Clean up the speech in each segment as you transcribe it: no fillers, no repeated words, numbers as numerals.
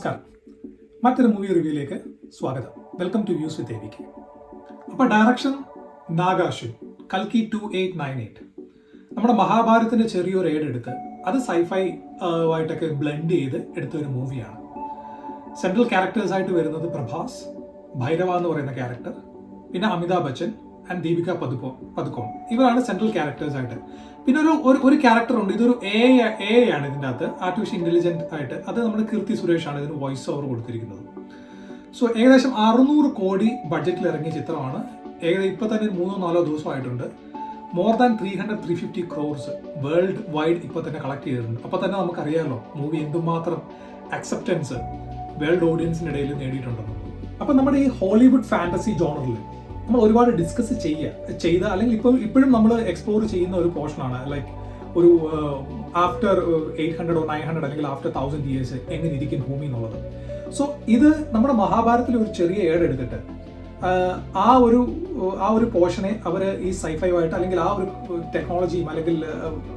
നമസ്കാരം. മറ്റൊരു മൂവി റിവ്യൂയിലേക്ക് സ്വാഗതം. വെൽക്കം ടു വ്യൂസ് വിത്ത് എബിക്ക്. അപ്പോൾ ഡയറക്ഷൻ നാഗാശ്വിൻ, കൽക്കി 2898. നമ്മുടെ മഹാഭാരതത്തിന്റെ ചെറിയൊരു ഏഡ് എടുത്ത് അത് സൈഫൈ ആയിട്ടൊക്കെ ബ്ലെൻഡ് ചെയ്ത് എടുത്ത ഒരു മൂവിയാണ്. സെൻട്രൽ ക്യാരക്ടേഴ്സ് ആയിട്ട് വരുന്നത് പ്രഭാസ്, ഭൈരവ എന്ന് പറയുന്ന ക്യാരക്ടർ, പിന്നെ അമിതാഭ് ബച്ചൻ ആൻഡ് ദീപിക പദുക്കോൺ. ഇവരാണ് സെൻട്രൽ ക്യാരക്ടേഴ്സ് ആയിട്ട്. പിന്നെ ഒരു ക്യാരക്ടർ ഉണ്ട്, ഇതൊരു എ ആണ് ഇതിൻ്റെ അകത്ത്, ആർട്ടിഫിഷ്യൽ ഇന്റലിജന്റ് ആയിട്ട്. അത് നമ്മുടെ കീർത്തി സുരേഷാണ് ഇതിന് വോയിസ് ഓവർ കൊടുത്തിരിക്കുന്നത്. സോ ഏകദേശം 600 കോടി ബഡ്ജറ്റിൽ ഇറങ്ങിയ ചിത്രമാണ്. ഇപ്പൊ തന്നെ 3-4 ദിവസമായിട്ടുണ്ട്. More than 350 crores world wide ഇപ്പോൾ തന്നെ കളക്ട് ചെയ്തിട്ടുണ്ട്. അപ്പോൾ തന്നെ നമുക്കറിയാമല്ലോ മൂവി എന്തുമാത്രം അക്സെപ്റ്റൻസ് വേൾഡ് ഓഡിയൻസിൻ്റെ ഇടയിൽ നേടിയിട്ടുണ്ടെന്ന്. അപ്പം നമ്മുടെ ഈ ഹോളിവുഡ് ഫാന്റസി ജോണറിൽ നമ്മൾ ഒരുപാട് ഡിസ്കസ് ചെയ്ത അല്ലെങ്കിൽ ഇപ്പോഴും നമ്മൾ എക്സ്പ്ലോർ ചെയ്യുന്ന ഒരു പോർഷനാണ് ലൈക്ക് ഒരു ആഫ്റ്റർ 800 or 900 അല്ലെങ്കിൽ ആഫ്റ്റർ 1000 years എങ്ങനെ ഇരിക്കും ഭൂമി എന്നുള്ളത്. സോ ഇത് നമ്മുടെ മഹാഭാരതത്തിൽ ഒരു ചെറിയ ഏഡ് എടുത്തിട്ട് ആ ഒരു പോർഷനെ അവർ ഈ സൈഫൈവായിട്ട് അല്ലെങ്കിൽ ആ ഒരു ടെക്നോളജിയും അല്ലെങ്കിൽ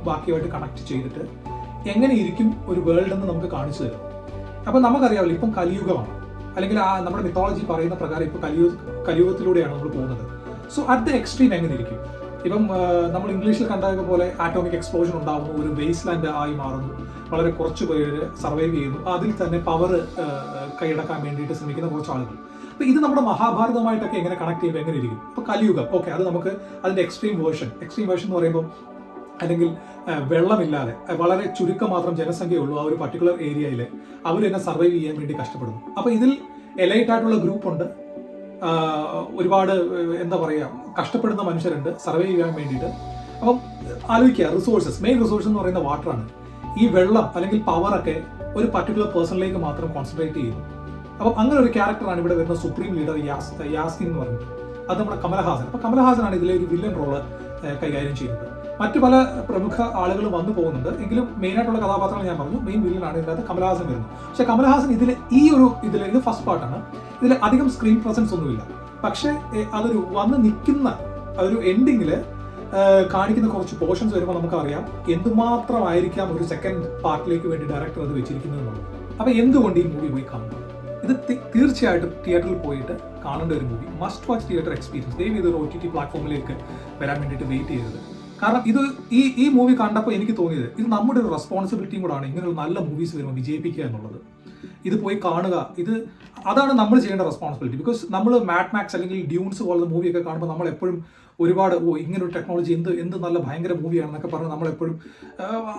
ബാക്കിയുമായിട്ട് കണക്ട് ചെയ്തിട്ട് എങ്ങനെ ഇരിക്കും ഒരു വേൾഡ് എന്ന് നമുക്ക് കാണിച്ചു തരും. അപ്പം നമുക്കറിയാമല്ലോ ഇപ്പം കലിയുഗമാണ്, അല്ലെങ്കിൽ നമ്മുടെ മിത്തോളജി പറയുന്ന പ്രകാരം ഇപ്പോൾ കലിയുഗത്തിലൂടെയാണ് നമ്മൾ പോകുന്നത്. സോ അറ്റ് ദ എക്സ്ട്രീം എങ്ങനെ ഇരിക്കും? ഇപ്പം നമ്മൾ ഇംഗ്ലീഷിൽ കണ്ടത് പോലെ ആറ്റോമിക് എക്സ്പ്ലോഷൻ ഉണ്ടാകുന്നു, ഒരു വേസ്റ്റ് ലാൻഡ് ആയി മാറുന്നു, വളരെ കുറച്ച് പേര് സർവൈവ് ചെയ്യുന്നു, അതിൽ തന്നെ പവർ കൈയടക്കാൻ വേണ്ടിയിട്ട് ശ്രമിക്കുന്ന കുറച്ച് ആളുകൾ. അപ്പോൾ ഇത് നമ്മുടെ മഹാഭാരതമായിട്ടൊക്കെ എങ്ങനെ കണക്ട് ചെയ്യുമ്പോൾ എങ്ങനെ ഇരിക്കും? ഇപ്പോൾ കലിയുഗം, ഓക്കെ, അത് നമുക്ക് അതിൻ്റെ എക്സ്ട്രീം വേർഷൻ എന്ന് പറയുമ്പോൾ അല്ലെങ്കിൽ വെള്ളമില്ലാതെ വളരെ ചുരുക്കം മാത്രം ജനസംഖ്യയുള്ളൂ ആ ഒരു പർട്ടിക്കുലർ ഏരിയയിൽ, അവർ തന്നെ സർവൈവ് ചെയ്യാൻ വേണ്ടി കഷ്ടപ്പെടുന്നു. അപ്പോൾ ഇതിൽ എലൈറ്റ് ആയിട്ടുള്ള ഗ്രൂപ്പുണ്ട്, ഒരുപാട് എന്താ പറയുക കഷ്ടപ്പെടുന്ന മനുഷ്യരുണ്ട് സർവൈവ് ചെയ്യാൻ വേണ്ടിയിട്ട്. അപ്പം ആലോചിക്കുക, മെയിൻ റിസോഴ്സ് എന്ന് പറയുന്ന വാട്ടറാണ്. ഈ വെള്ളം അല്ലെങ്കിൽ പവറൊക്കെ ഒരു പർട്ടിക്കുലർ പേഴ്സണിലേക്ക് മാത്രം കോൺസെൻട്രേറ്റ് ചെയ്യുന്നു. അപ്പം അങ്ങനെ ഒരു ക്യാരക്ടറാണ് ഇവിടെ വരുന്ന സുപ്രീം ലീഡർ യാസ്കിൻ എന്ന് പറഞ്ഞിട്ട്. അത് നമ്മുടെ കമലഹാസൻ. അപ്പോൾ കമലഹാസനാണ് ഇതിലെ ഒരു വില്ലൻ റോള് കൈകാര്യം ചെയ്യുന്നത്. മറ്റു പല പ്രമുഖ ആളുകൾ വന്നു പോകുന്നുണ്ട്, എങ്കിലും മെയിനായിട്ടുള്ള കഥാപാത്രങ്ങൾ ഞാൻ പറഞ്ഞു. മെയിൻ വില്ലനാണ് ഇതിനകത്ത് കമലഹാസൻ വരുന്നത്. പക്ഷേ കമലഹാസൻ ഇത് ഫസ്റ്റ് പാർട്ടാണ്, ഇതിൽ അധികം സ്ക്രീൻ പ്രസൻസ് ഒന്നുമില്ല. പക്ഷേ അതൊരു വന്ന് നിൽക്കുന്ന ഒരു എൻഡിങ്ങിൽ കാണിക്കുന്ന കുറച്ച് പോർഷൻസ് വരുമ്പോൾ നമുക്കറിയാം എന്തുമാത്രമായിരിക്കാം ഒരു സെക്കൻഡ് പാർട്ടിലേക്ക് വേണ്ടി ഡയറക്ടർ അത് വെച്ചിരിക്കുന്നത് എന്നുള്ളത്. അപ്പോൾ എന്തുകൊണ്ട് ഈ മൂവി പോയി കാണുന്നു? ഇത് തീർച്ചയായിട്ടും തിയേറ്ററിൽ പോയിട്ട് കാണേണ്ട ഒരു movie, must watch theatre experience. ദയവ് ഇതൊരു OTT പ്ലാറ്റ്ഫോമിലേക്ക് വരാൻ വേണ്ടിയിട്ട് വെയിറ്റ് ചെയ്തത്. കാരണം ഈ മൂവി കണ്ടപ്പോൾ എനിക്ക് തോന്നിയത് ഇത് നമ്മുടെ ഒരു റെസ്പോൺസിബിലിറ്റിയും കൂടാണ്, ഇങ്ങനെയുള്ള നല്ല മൂവീസ് വരുമ്പോൾ വിജയിപ്പിക്കുക എന്നുള്ളത്. ഇത് പോയി കാണുക, അതാണ് നമ്മൾ ചെയ്യേണ്ട റെസ്പോൺസിബിലിറ്റി. ബിക്കോസ് നമ്മൾ മാഡ് മാക്സ് അല്ലെങ്കിൽ ഡ്യൂൺസ് പോലത്തെ മൂവിയൊക്കെ കാണുമ്പോൾ നമ്മൾ എപ്പോഴും ഒരുപാട് ഇങ്ങനൊരു ടെക്നോളജി എന്ത് നല്ല ഭയങ്കര മൂവിയാണെന്നൊക്കെ പറഞ്ഞ് നമ്മളെപ്പോഴും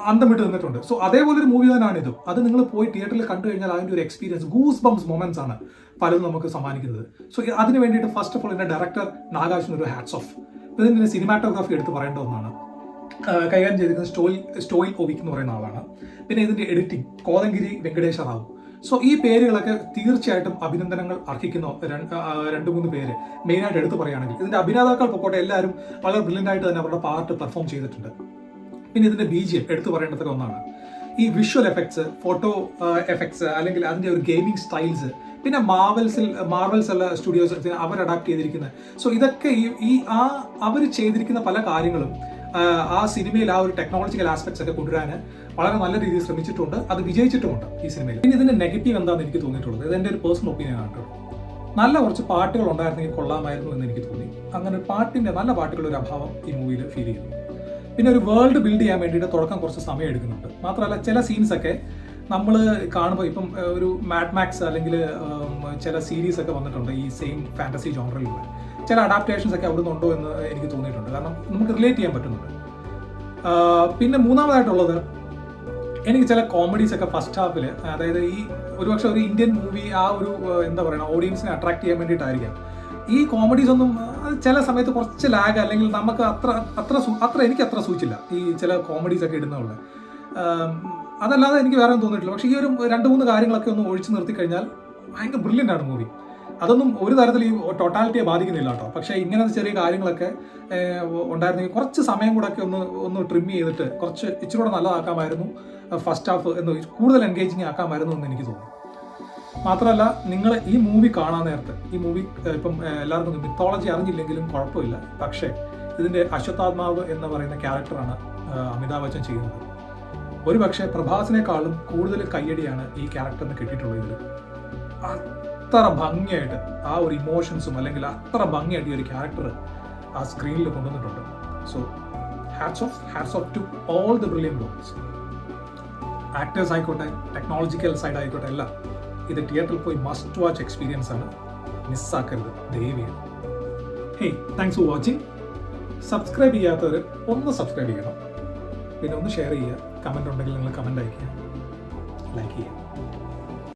അന്തം വിട്ട് നിന്നിട്ടുണ്ട്. സോ അതേപോലെ ഒരു മൂവി തന്നെയാണ് ഇതും. അത് നിങ്ങൾ പോയി തിയേറ്ററിൽ കണ്ടു കഴിഞ്ഞാൽ അതിൻ്റെ ഒരു എക്സ്പീരിയൻസ്, ഗൂസ് ബംസ് മൊമെന്റ്സ് ആണ് പലതും നമുക്ക് സമ്മാനിക്കുന്നത്. സോ അതിന് വേണ്ടിയിട്ട് ഫസ്റ്റ് ഓഫ് ഓൾ ഇതിൻ്റെ ഡയറക്ടർ നാഗാശ്വിന് ഒരു ഹാറ്റ്സ് ഓഫ്. ഇതിൻ്റെ സിനിമാറ്റോഗ്രാഫി എടുത്ത് പറയേണ്ട ഒന്നാണ്. കൈകാര്യം ചെയ്തിരിക്കുന്നത് സ്റ്റോയിൽ ഒവിക് എന്ന് പറയുന്ന ആളാണ്. പിന്നെ ഇതിൻ്റെ എഡിറ്റിംഗ് കോതങ്കിരി വെങ്കടേശ റാവു. സോ ഈ പേരുകളൊക്കെ തീർച്ചയായിട്ടും അഭിനന്ദനങ്ങൾ അർഹിക്കുന്ന 2-3 പേര് മെയിനായിട്ട് എടുത്തു പറയുകയാണെങ്കിൽ ഇതിൻ്റെ അഭിനേതാക്കൾ പൊക്കോട്ടെ, എല്ലാവരും വളരെ ബ്രില്യൻ്റ് ആയിട്ട് തന്നെ അവരുടെ പാർട്ട് പെർഫോം ചെയ്തിട്ടുണ്ട്. പിന്നെ ഇതിൻ്റെ BGM എടുത്തു പറയേണ്ടതൊക്കെ ഒന്നാണ്. ഈ വിഷ്വൽ എഫക്ട്സ്, ഫോട്ടോ എഫക്ട്സ്, അല്ലെങ്കിൽ അതിൻ്റെ ഒരു ഗെയിമിംഗ് സ്റ്റൈൽസ്, പിന്നെ മാർവൽസ് ഉള്ള സ്റ്റുഡിയോസ് അവർ അഡാപ്റ്റ് ചെയ്തിരിക്കുന്നത്. സോ ഇതൊക്കെ അവർ ചെയ്തിരിക്കുന്ന പല കാര്യങ്ങളും ആ സിനിമയിൽ ആ ഒരു ടെക്നോളജിക്കൽ ആസ്പെക്ട്സ് ഒക്കെ കൊണ്ടുവരാൻ വളരെ നല്ല രീതിയിൽ ശ്രമിച്ചിട്ടുണ്ട്, അത് വിജയിച്ചിട്ടുമുണ്ട് ഈ സിനിമയിൽ. പിന്നെ ഇതിന്റെ നെഗറ്റീവ് എന്താണെന്ന് എനിക്ക് തോന്നിയിട്ടുള്ളത്, ഇതെൻ്റെ ഒരു പേഴ്സണൽ ഒപ്പീനിയൻ ആണ്. നല്ല കുറച്ച് പാട്ടുകൾ ഉണ്ടായിരുന്നെങ്കിൽ കൊള്ളാമായിരുന്നു എന്ന് എനിക്ക് തോന്നി. അങ്ങനെ നല്ല പാട്ടുകളുടെ ഒരു അഭാവം ഈ മൂവിയിൽ ഫീൽ ചെയ്യുന്നു. പിന്നെ ഒരു വേൾഡ് ബിൽഡ് ചെയ്യാൻ വേണ്ടിയിട്ട് തുടക്കം കുറച്ച് സമയം എടുക്കുന്നുണ്ട്. മാത്രമല്ല ചില സീൻസൊക്കെ നമ്മൾ കാണുമ്പോൾ ഇപ്പം ഒരു മാഡ് മാക്സ് അല്ലെങ്കിൽ ചില സീരീസ് ഒക്കെ വന്നിട്ടുണ്ട് ഈ സെയിം ഫാന്റസി ജോണറിലുള്ള ചില അഡാപ്റ്റേഷൻസ് ഒക്കെ അവിടെ നിന്നുണ്ടോ എന്ന് എനിക്ക് തോന്നിയിട്ടുണ്ട്. കാരണം നമുക്ക് റിലേറ്റ് ചെയ്യാൻ പറ്റുന്നുണ്ട്. പിന്നെ മൂന്നാമതായിട്ടുള്ളത്, എനിക്ക് ചില കോമഡീസ് ഒക്കെ ഫസ്റ്റ് ഹാഫിൽ, അതായത് ഒരുപക്ഷെ ഒരു ഇന്ത്യൻ മൂവി ആ ഒരു എന്താ പറയുക ഓഡിയൻസിനെ അട്രാക്ട് ചെയ്യാൻ വേണ്ടിയിട്ടായിരിക്കാം ഈ കോമഡീസ് ഒന്നും ചില സമയത്ത് കുറച്ച് ലാഗ്, അല്ലെങ്കിൽ നമുക്ക് എനിക്ക് അത്ര സൂചിച്ചില്ല ഈ ചില കോമഡീസ് ഒക്കെ ഇടുന്നുള്ള. അതല്ലാതെ എനിക്ക് വേറെ തോന്നിയിട്ടില്ല. പക്ഷേ ഈ ഒരു 2-3 കാര്യങ്ങളൊക്കെ ഒന്ന് ഒഴിച്ചു നിർത്തി കഴിഞ്ഞാൽ ഭയങ്കര ബ്രില്യൻ്റ് ആണ് മൂവി. അതൊന്നും ഒരു തരത്തിൽ ഈ ടോട്ടാലിറ്റിയെ ബാധിക്കുന്നില്ല കേട്ടോ. പക്ഷേ ഇങ്ങനത്തെ ചെറിയ കാര്യങ്ങളൊക്കെ ഉണ്ടായിരുന്നെങ്കിൽ കുറച്ച് സമയം കൂടെ ഒക്കെ ഒന്ന് ട്രിം ചെയ്തിട്ട് കുറച്ച് ഇച്ചിരി കൂടെ നല്ലതാക്കാമായിരുന്നു. ഫസ്റ്റ് ഹാഫ് കൂടുതൽ എൻഗേജിങ് ആക്കാമായിരുന്നു എന്ന് എനിക്ക് തോന്നുന്നു. മാത്രമല്ല, നിങ്ങൾ ഈ മൂവി കാണാൻ നേരത്ത് ഈ മൂവി ഇപ്പം എല്ലാവർക്കും മിത്തോളജി അറിഞ്ഞില്ലെങ്കിലും കുഴപ്പമില്ല. പക്ഷേ ഇതിൻ്റെ അശ്വത്ഥാത്മാവ് എന്ന് പറയുന്ന ക്യാരക്ടറാണ് അമിതാഭ് ബച്ചൻ ചെയ്യുന്നത്. ഒരു പക്ഷേ പ്രഭാസിനേക്കാളും കൂടുതൽ കയ്യടിയാണ് ഈ ക്യാരക്ടറിന് കിട്ടിയിട്ടുള്ളത്. അത്ര ഭംഗിയായിട്ട് ആ ഒരു ഇമോഷൻസും അല്ലെങ്കിൽ അത്ര ഭംഗിയായിട്ട് ഈ ഒരു ക്യാരക്ടർ ആ സ്ക്രീനിൽ കൊണ്ടുവന്നിട്ടുണ്ട്. So hats off to all the brilliant roles. Actors ആയിക്കോട്ടെ, ടെക്നോളജിക്കൽ സൈഡ് ആയിക്കോട്ടെ, എല്ലാം ഇത് തിയേറ്ററിൽ പോയി മസ്റ്റ് വാച്ച് എക്സ്പീരിയൻസ് ആണ്. മിസ്സാക്കരുത് ദയവായി. Hey, thanks for watching. Subscribe ചെയ്യാത്തവർ ഒന്ന് സബ്സ്ക്രൈബ് ചെയ്യണം, പിന്നെ ഒന്ന് ഷെയർ ചെയ്യുക, കമൻറ്റ് ഉണ്ടെങ്കിൽ നിങ്ങൾ കമൻറ്റ് അയയ്ക്കുക, ലൈക്ക് ചെയ്യുക.